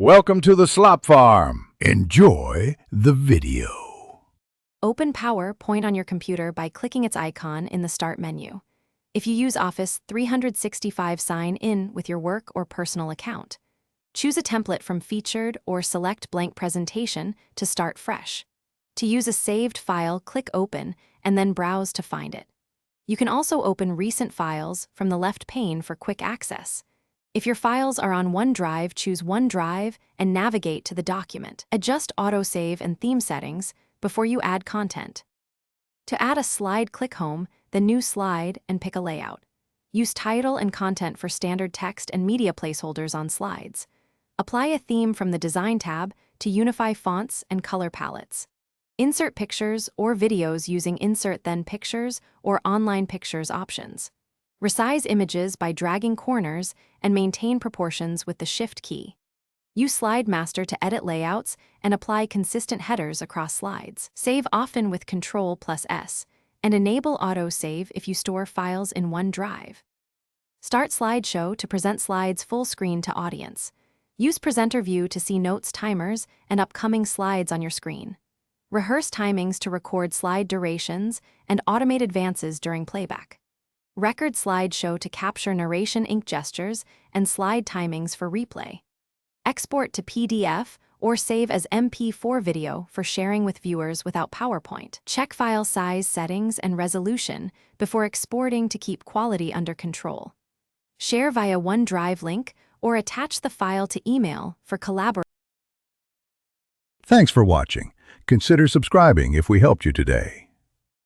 Welcome to the Slop Farm. Enjoy the video. Open PowerPoint on your computer by clicking its icon in the Start menu. If you use Office 365, sign in with your work or personal account. Choose a template from Featured or select Blank Presentation to start fresh. To use a saved file, click Open and then browse to find it. You can also open recent files from the left pane for quick access. If your files are on OneDrive, choose OneDrive and navigate to the document. Adjust autosave and theme settings before you add content. To add a slide, click Home, then New Slide, and pick a layout. Use title and content for standard text and media placeholders on slides. Apply a theme from the Design tab to unify fonts and color palettes. Insert pictures or videos using Insert then Pictures or Online Pictures options. Resize images by dragging corners and maintain proportions with the Shift key. Use Slide Master to edit layouts and apply consistent headers across slides. Save often with Ctrl+S, and enable autosave if you store files in OneDrive. Start slideshow to present slides full screen to audience. Use Presenter View to see notes, timers, and upcoming slides on your screen. Rehearse timings to record slide durations and automate advances during playback. Record slideshow to capture narration, ink gestures, and slide timings for replay. Export to PDF or save as MP4 video for sharing with viewers without PowerPoint. Check file size settings and resolution before exporting to keep quality under control. Share via OneDrive link or attach the file to email for collaboration. Thanks for watching. Consider subscribing if we helped you today.